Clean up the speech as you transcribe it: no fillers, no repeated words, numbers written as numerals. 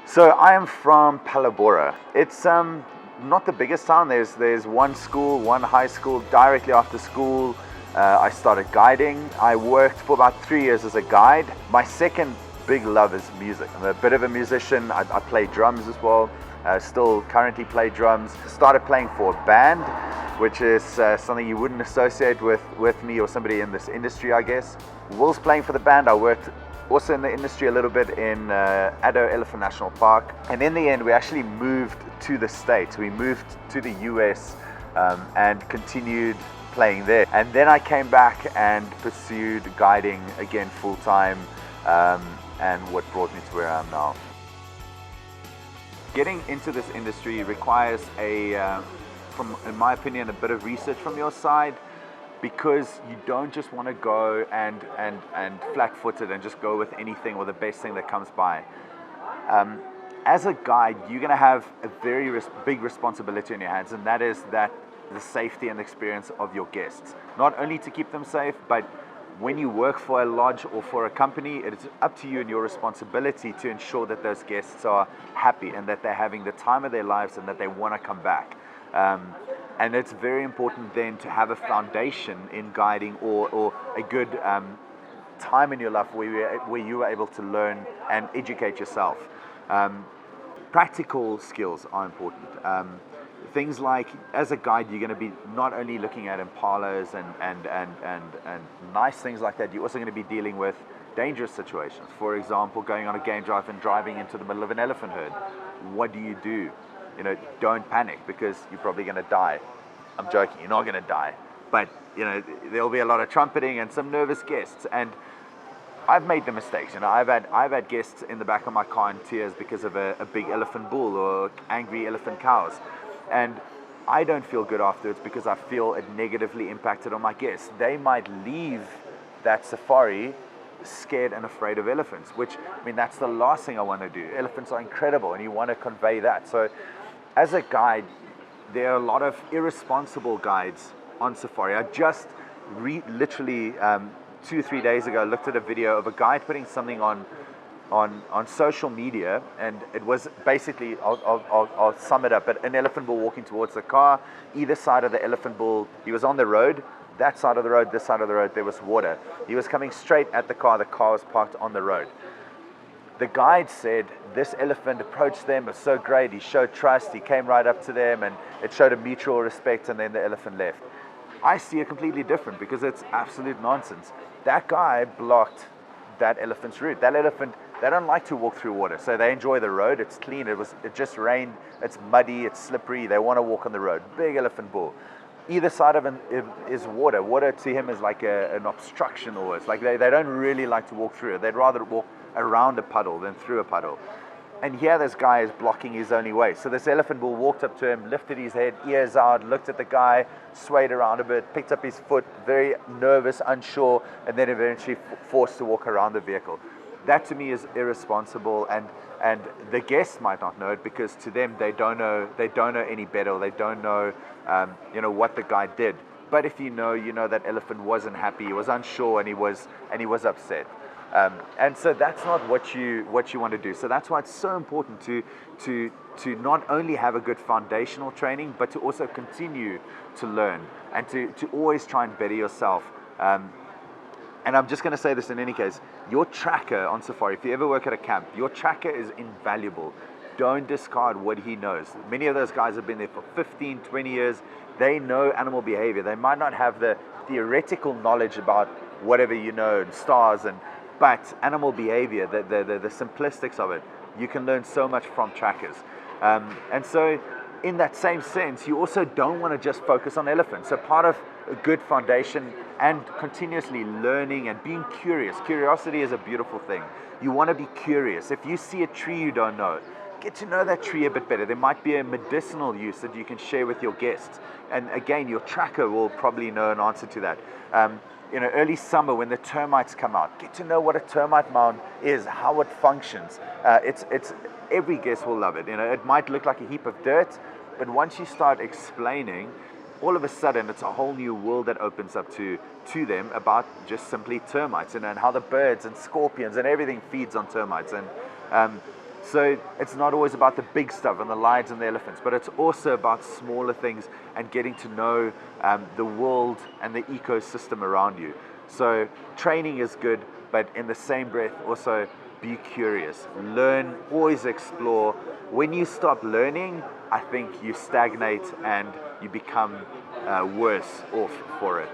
So I am from Palabora. It's not the biggest town. There's one school, one high school. Directly after school, I started guiding. I worked for about 3 years as a guide. My second big love is music. I'm a bit of a musician. I play drums as well. Still currently play drums. Started playing for a band, which is something you wouldn't associate with me or somebody in this industry, I guess. Whilst playing for the band, I worked also in the industry a little bit in Addo Elephant National Park. And in the end, we actually moved to the States. We moved to the US and continued playing there. And then I came back and pursued guiding again full-time, and what brought me to where I am now. Getting into this industry requires in my opinion, a bit of research from your side, because you don't just want to go and flat-footed and just go with anything or the best thing that comes by. As a guide, you're going to have a very big responsibility in your hands, and that is the safety and experience of your guests. Not only to keep them safe, but when you work for a lodge or for a company, it's up to you and your responsibility to ensure that those guests are happy and that they're having the time of their lives and that they want to come back. And it's very important then to have a foundation in guiding or a good time in your life where you are able to learn and educate yourself. Practical skills are important. Things like, as a guide, you're going to be not only looking at impalas and nice things like that, you're also going to be dealing with dangerous situations. For example, going on a game drive and driving into the middle of an elephant herd. What do you do? Don't panic, because you're probably going to die. I'm joking, you're not going to die. But, there'll be a lot of trumpeting and some nervous guests. And I've made the mistakes. I've had guests in the back of my car in tears because of a big elephant bull or angry elephant cows. And I don't feel good afterwards because I feel it negatively impacted on my guests. They might leave that safari scared and afraid of elephants, which, that's the last thing I want to do. Elephants are incredible, and you want to convey that. So as a guide, there are a lot of irresponsible guides on safari. I just literally 2-3 days ago looked at a video of a guide putting something on social media, and it was basically, I'll sum it up, but an elephant bull walking towards the car. Either side of the elephant bull, he was on the road. That side of the road, this side of the road, there was water. He was coming straight at the car was parked on the road. The guide said this elephant approached them, it was so great, he showed trust, he came right up to them, and it showed a mutual respect, and then the elephant left. I see it completely different, because it's absolute nonsense. That guy blocked that elephant's route. That elephant, they don't like to walk through water, so they enjoy the road. It's clean, it just rained, it's muddy, it's slippery, they want to walk on the road. Big elephant bull. Either side of him is water. Water to him is like an obstruction always. Like they don't really like to walk through it. They'd rather walk around a puddle than through a puddle. And here this guy is blocking his only way. So this elephant bull walked up to him, lifted his head, ears out, looked at the guy, swayed around a bit, picked up his foot, very nervous, unsure, and then eventually forced to walk around the vehicle. That to me is irresponsible, and the guests might not know it, because to them they don't know any better, or they don't know what the guy did. But if you know that elephant wasn't happy, he was unsure, and he was upset. And so that's not what you want to do. So that's why it's so important to not only have a good foundational training, but to also continue to learn and to always try and better yourself. And I'm just going to say this in any case, your tracker on safari, if you ever work at a camp, your tracker is invaluable. Don't discard what he knows. Many of those guys have been there for 15, 20 years. They know animal behavior. They might not have the theoretical knowledge about whatever and stars, but animal behavior, the simplistics of it, you can learn so much from trackers. And so in that same sense, you also don't want to just focus on elephants. So part of a good foundation and continuously learning and being curious. Curiosity is a beautiful thing. You want to be curious. If you see a tree you don't know, get to know that tree a bit better. There might be a medicinal use that you can share with your guests. And again, your tracker will probably know an answer to that. Early summer when the termites come out, get to know what a termite mound is, how it functions. It's every guest will love it. It might look like a heap of dirt, but once you start explaining, all of a sudden it's a whole new world that opens up to them about just simply termites, and how the birds and scorpions and everything feeds on termites. And So it's not always about the big stuff and the lions and the elephants, but it's also about smaller things and getting to know the world and the ecosystem around you. So training is good, but in the same breath, also be curious, learn, always explore. When you stop learning, I think you stagnate and you become worse off for it.